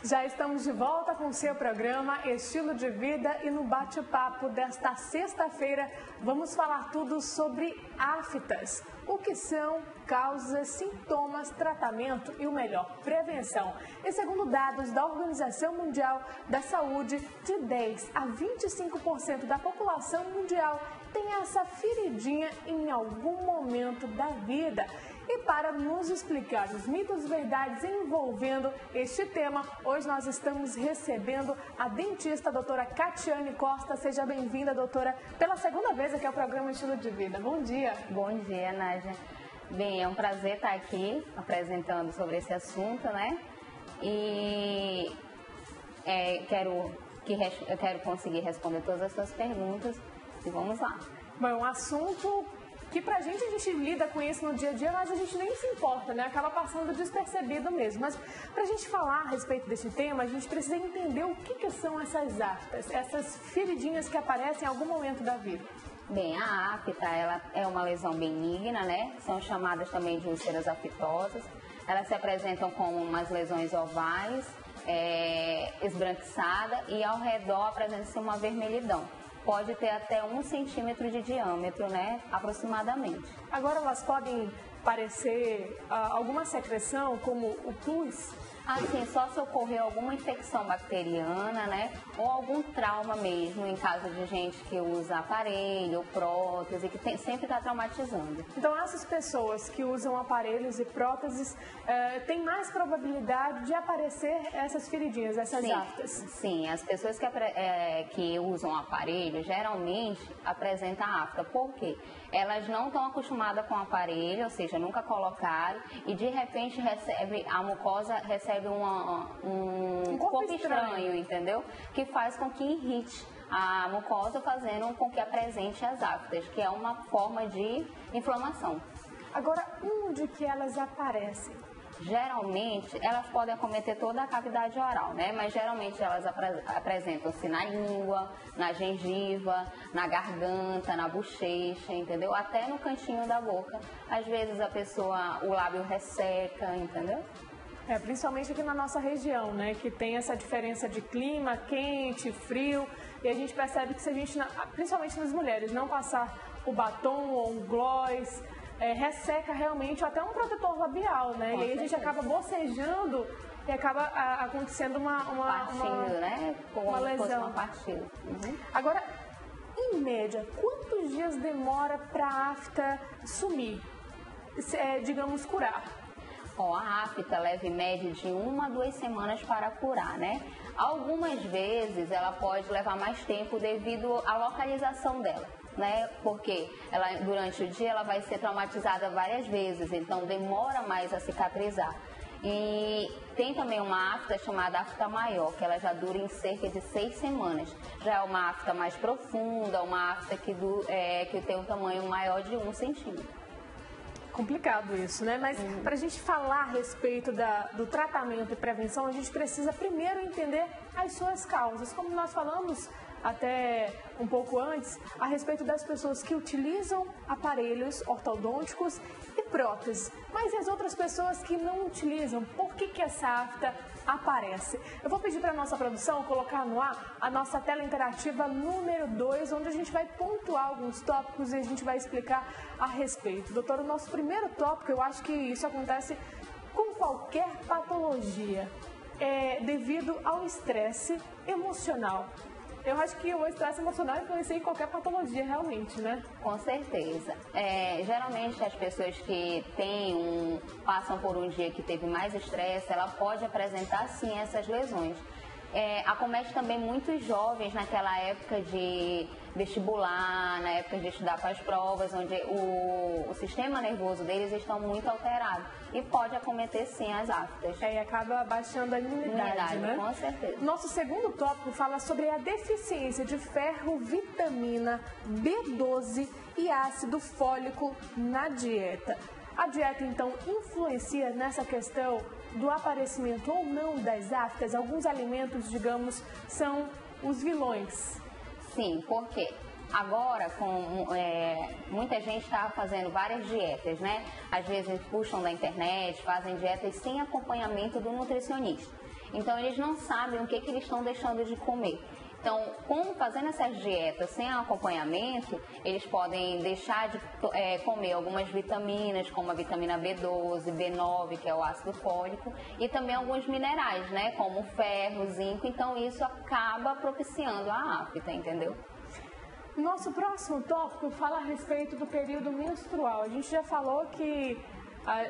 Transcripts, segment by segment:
Já estamos de volta com o seu programa Estilo de Vida e no bate-papo desta sexta-feira vamos falar tudo sobre aftas. O que são, causas, sintomas, tratamento e o melhor, prevenção. E segundo dados da Organização Mundial da Saúde, de 10 a 25% da população mundial tem essa feridinha em algum momento da vida. E para nos explicar os mitos e verdades envolvendo este tema, hoje nós estamos recebendo a dentista, a doutora Catiane Costa. Seja bem-vinda, doutora, pela segunda vez aqui ao programa Estilo de Vida. Bom dia. Bom dia, Nádia. Bem, é um prazer estar aqui apresentando sobre esse assunto, né? E eu quero conseguir responder todas as suas perguntas e vamos lá. Bom, é um assunto que pra gente, a gente lida com isso no dia a dia, mas a gente nem se importa, né? Acaba passando despercebido mesmo. Mas pra gente falar a respeito desse tema, a gente precisa entender o que são essas aftas, essas feridinhas que aparecem em algum momento da vida. Bem, a afta, ela é uma lesão benigna, né? São chamadas também de úlceras afitosas. Elas se apresentam como umas lesões ovais, esbranquiçada e ao redor apresenta-se uma vermelhidão. Pode ter até 1 centímetro de diâmetro, né, aproximadamente. Agora elas podem parecer alguma secreção, como o pus? Assim, só se ocorrer alguma infecção bacteriana, né, ou algum trauma mesmo, em caso de gente que usa aparelho, prótese, que sempre está traumatizando. Então, essas pessoas que usam aparelhos e próteses têm mais probabilidade de aparecer essas feridinhas, essas aftas? Sim, as pessoas que usam aparelho geralmente apresentam afta. Por quê? Elas não estão acostumadas com o aparelho, ou seja, nunca colocaram, e de repente a mucosa recebe um corpo estranho, entendeu? Que faz com que irrite a mucosa, fazendo com que apresente as aftas, que é uma forma de inflamação. Agora, onde que elas aparecem? Geralmente, elas podem acometer toda a cavidade oral, né? Mas geralmente elas apresentam-se na língua, na gengiva, na garganta, na bochecha, entendeu? Até no cantinho da boca. Às vezes o lábio resseca, entendeu? Principalmente aqui na nossa região, né? Que tem essa diferença de clima, quente, frio. E a gente percebe que se a gente, principalmente nas mulheres, não passar o batom ou um gloss, resseca realmente, ou até um protetor labial, né? E aí a gente acaba bocejando e acaba acontecendo uma né? Uma lesão. Uma partida. Uhum. Agora, em média, quantos dias demora para a afta sumir? Digamos, curar? A afta leva em média de 1 a 2 semanas para curar, né? Algumas vezes ela pode levar mais tempo devido à localização dela, né? Porque durante o dia ela vai ser traumatizada várias vezes, então demora mais a cicatrizar. E tem também uma afta chamada afta maior, que ela já dura em cerca de 6 semanas. Já é uma afta mais profunda, uma afta que tem um tamanho maior de 1 centímetro. Complicado isso, né? Mas para a gente falar a respeito do tratamento e prevenção, a gente precisa primeiro entender as suas causas. Como nós falamos até um pouco antes, a respeito das pessoas que utilizam aparelhos ortodônticos e próteses. Mas e as outras pessoas que não utilizam? Por que essa afta aparece? Eu vou pedir para a nossa produção colocar no ar a nossa tela interativa número 2, onde a gente vai pontuar alguns tópicos e a gente vai explicar a respeito. Doutor, o nosso primeiro tópico, eu acho que isso acontece com qualquer patologia, devido ao estresse emocional. Eu acho que o estresse emocional influencia em qualquer patologia, realmente, né? Com certeza. Geralmente as pessoas que passam por um dia que teve mais estresse, ela pode apresentar sim essas lesões. Acomete também muitos jovens naquela época de vestibular, na época de estudar para as provas, onde o sistema nervoso deles está muito alterado e pode acometer sim as aftas. E acaba baixando a imunidade, né? Com certeza. Nosso segundo tópico fala sobre a deficiência de ferro, vitamina B12 e ácido fólico na dieta. A dieta, então, influencia nessa questão do aparecimento ou não das aftas? Alguns alimentos, digamos, são os vilões. Sim, porque Agora, muita gente está fazendo várias dietas, né? Às vezes puxam da internet, fazem dietas sem acompanhamento do nutricionista. Então, eles não sabem o que eles estão deixando de comer. Então, fazendo essas dietas sem acompanhamento, eles podem deixar de comer algumas vitaminas, como a vitamina B12, B9, que é o ácido fólico, e também alguns minerais, né? Como ferro, zinco. Então, isso acaba propiciando a afta, entendeu? Nosso próximo tópico fala a respeito do período menstrual. A gente já falou que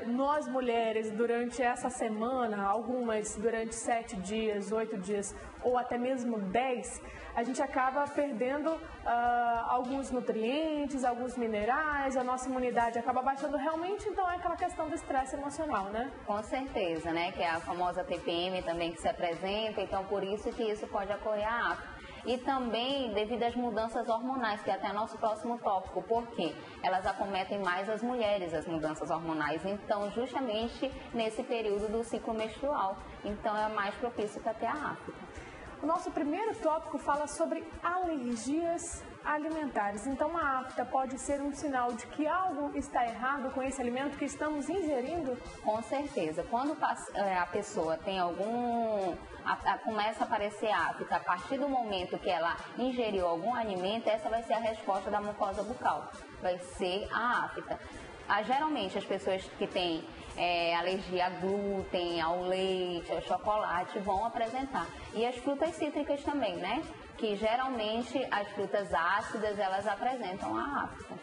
nós mulheres, durante essa semana, algumas durante 7 dias, 8 dias ou até mesmo 10, a gente acaba perdendo alguns nutrientes, alguns minerais, a nossa imunidade acaba baixando realmente, então é aquela questão do estresse emocional, né? Com certeza, né? Que é a famosa TPM também que se apresenta, então por isso que isso pode ocorrer a afta. E também devido às mudanças hormonais, que é até nosso próximo tópico, porque elas acometem mais as mulheres, as mudanças hormonais, então justamente nesse período do ciclo menstrual, então é mais propício para ter a afta. O nosso primeiro tópico fala sobre alergias alimentares. Então a afta pode ser um sinal de que algo está errado com esse alimento que estamos ingerindo? Com certeza. Quando a pessoa tem começa a aparecer afta, a partir do momento que ela ingeriu algum alimento, essa vai ser a resposta da mucosa bucal. Vai ser a afta. Geralmente as pessoas que têm alergia a glúten, ao leite, ao chocolate vão apresentar. E as frutas cítricas também, né? Que geralmente as frutas ácidas elas apresentam a afta.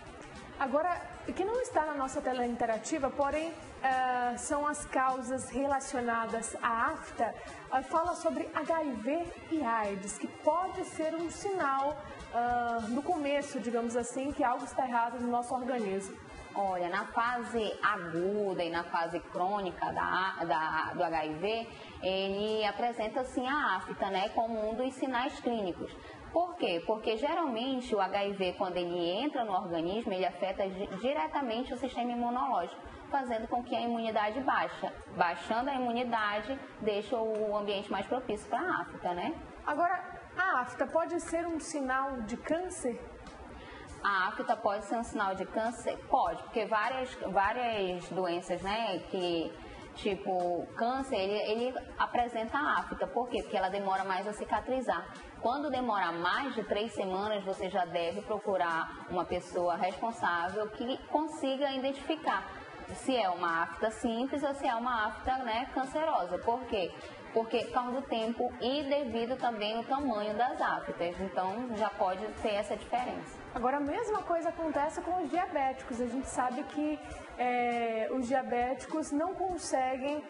Agora, o que não está na nossa tela interativa, porém são as causas relacionadas à afta, fala sobre HIV e AIDS, que pode ser um sinal no começo, digamos assim, que algo está errado no nosso organismo. Olha, na fase aguda e na fase crônica do HIV, ele apresenta sim a afta, né, como um dos sinais clínicos. Por quê? Porque geralmente o HIV, quando ele entra no organismo, ele afeta diretamente o sistema imunológico, fazendo com que a imunidade baixe. Baixando a imunidade, deixa o ambiente mais propício para a afta, né? Agora, a afta pode ser um sinal de câncer? A afta pode ser um sinal de câncer? Pode, porque várias doenças, né, que tipo câncer, ele apresenta a afta. Por quê? Porque ela demora mais a cicatrizar. Quando demora mais de 3 semanas, você já deve procurar uma pessoa responsável que consiga identificar se é uma afta simples ou se é uma afta, né, cancerosa. Por quê? Porque por causa do tempo e devido também ao tamanho das aftas. Então, já pode ter essa diferença. Agora, a mesma coisa acontece com os diabéticos. A gente sabe que os diabéticos não conseguem,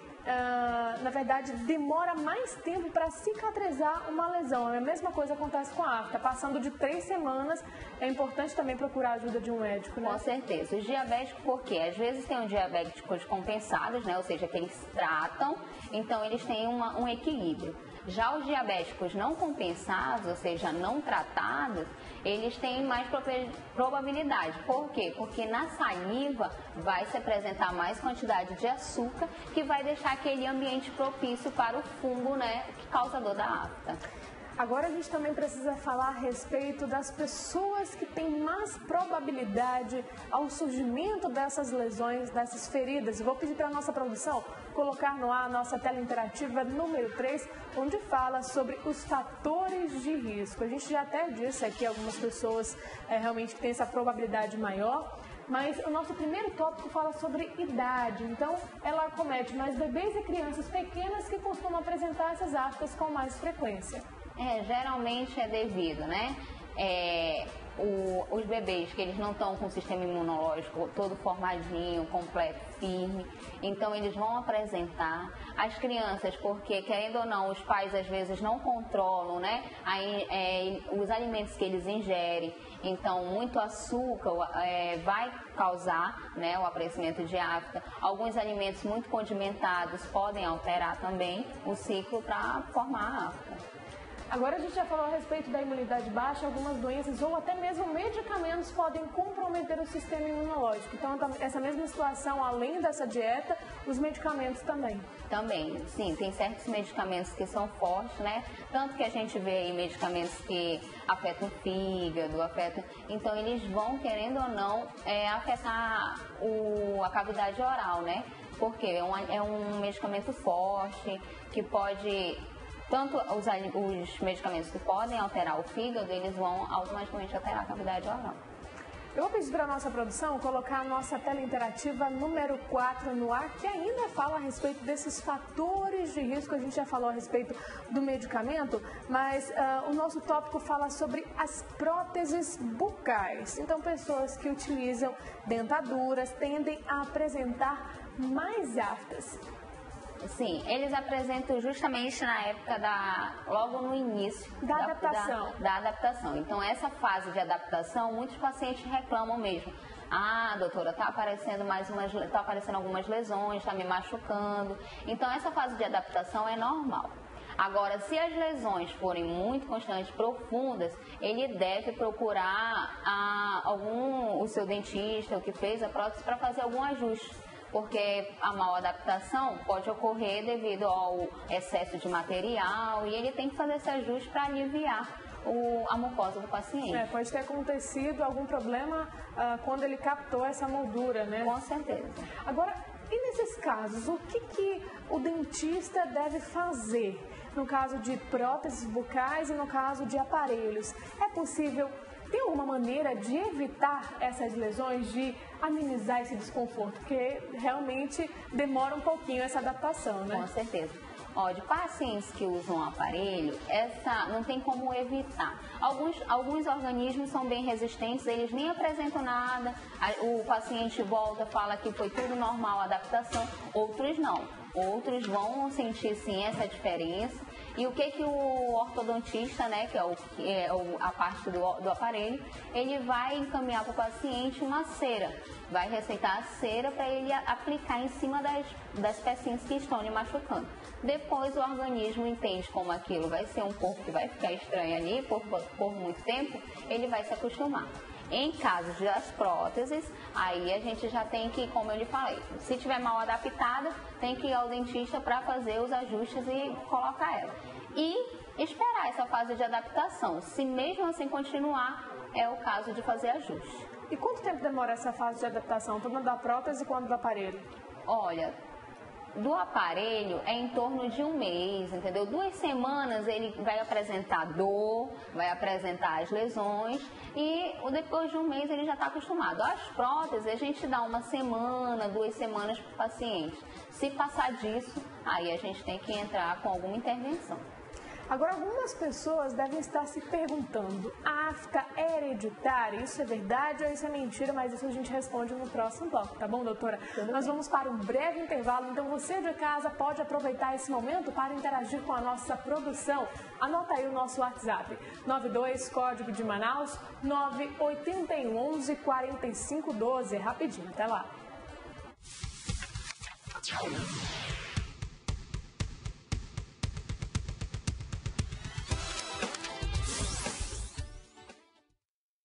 na verdade, demora mais tempo para cicatrizar uma lesão. A mesma coisa acontece com a afta. Passando de 3 semanas, é importante também procurar a ajuda de um médico, né? Com certeza. Os diabéticos, por quê? Às vezes tem os diabéticos compensados, né? Ou seja, que eles tratam, então eles têm um equilíbrio. Já os diabéticos não compensados, ou seja, não tratados, eles têm mais probabilidade. Por quê? Porque na saliva vai se apresentar mais quantidade de açúcar, que vai deixar aquele ambiente propício para o fungo, né, causador da afta. Agora a gente também precisa falar a respeito das pessoas que têm mais probabilidade ao surgimento dessas lesões, dessas feridas. Eu vou pedir para a nossa produção colocar no ar a nossa tela interativa número 3, onde fala sobre os fatores de risco. A gente já até disse aqui algumas pessoas realmente que têm essa probabilidade maior. Mas o nosso primeiro tópico fala sobre idade, então ela acomete mais bebês e crianças pequenas que costumam apresentar essas aftas com mais frequência. Geralmente é devido, né? Os bebês que eles não estão com o sistema imunológico todo formadinho, completo, firme, então eles vão apresentar. As crianças, porque querendo ou não, os pais às vezes não controlam, né, os alimentos que eles ingerem, então muito açúcar vai causar, né, o aparecimento de afta. Alguns alimentos muito condimentados podem alterar também o ciclo para formar a afta. Agora a gente já falou a respeito da imunidade baixa, algumas doenças ou até mesmo medicamentos podem comprometer o sistema imunológico. Então, essa mesma situação, além dessa dieta, os medicamentos também. Também, sim, tem certos medicamentos que são fortes, né? Tanto que a gente vê aí medicamentos que afetam o fígado, então eles vão, querendo ou não, afetar a cavidade oral, né? Porque é um medicamento forte que pode... Tanto os medicamentos que podem alterar o fígado, eles vão automaticamente alterar a cavidade oral. Eu vou pedir para a nossa produção colocar a nossa tela interativa número 4 no ar, que ainda fala a respeito desses fatores de risco. A gente já falou a respeito do medicamento, mas o nosso tópico fala sobre as próteses bucais. Então, pessoas que utilizam dentaduras tendem a apresentar mais aftas. Sim, eles apresentam justamente na época logo no início da adaptação. Da adaptação. Então, essa fase de adaptação, muitos pacientes reclamam mesmo. Ah, doutora, tá aparecendo algumas lesões, tá me machucando. Então, essa fase de adaptação é normal. Agora, se as lesões forem muito constantes, profundas, ele deve procurar o seu dentista, o que fez a prótese, para fazer algum ajuste. Porque a mal adaptação pode ocorrer devido ao excesso de material e ele tem que fazer esse ajuste para aliviar a mucosa do paciente. Pode ter acontecido algum problema quando ele captou essa moldura, né? Com certeza. Agora, e nesses casos, o que o dentista deve fazer no caso de próteses bucais e no caso de aparelhos? É possível... Tem alguma maneira de evitar essas lesões, de amenizar esse desconforto? Porque realmente demora um pouquinho essa adaptação, né? Com certeza. De pacientes que usam aparelho, não tem como evitar. Alguns organismos são bem resistentes, eles nem apresentam nada, o paciente volta, fala que foi tudo normal a adaptação, outros não. Outros vão sentir sim essa diferença. E o que o ortodontista, né, que é a parte do aparelho, ele vai encaminhar para o paciente uma cera. Vai receitar a cera para ele aplicar em cima das pecinhas que estão lhe machucando. Depois o organismo entende como aquilo vai ser um corpo que vai ficar estranho ali por muito tempo, ele vai se acostumar. Em casos das próteses, aí a gente já tem que, como eu lhe falei, se tiver mal adaptada, tem que ir ao dentista para fazer os ajustes e colocar ela. E esperar essa fase de adaptação. Se mesmo assim continuar, é o caso de fazer ajuste. E quanto tempo demora essa fase de adaptação, tanto da prótese quanto do aparelho? Olha, do aparelho é em torno de 1 mês, entendeu? 2 semanas ele vai apresentar dor, vai apresentar as lesões e depois de 1 mês ele já está acostumado. As próteses a gente dá 1 semana, 2 semanas para o paciente. Se passar disso, aí a gente tem que entrar com alguma intervenção. Agora, algumas pessoas devem estar se perguntando, a afta é hereditária? Isso é verdade ou isso é mentira? Mas isso a gente responde no próximo bloco, tá bom, doutora? Nós vamos para um breve intervalo, então você de casa pode aproveitar esse momento para interagir com a nossa produção. Anota aí o nosso WhatsApp, 92, código de Manaus, 981 11 45 12. Rapidinho, até lá.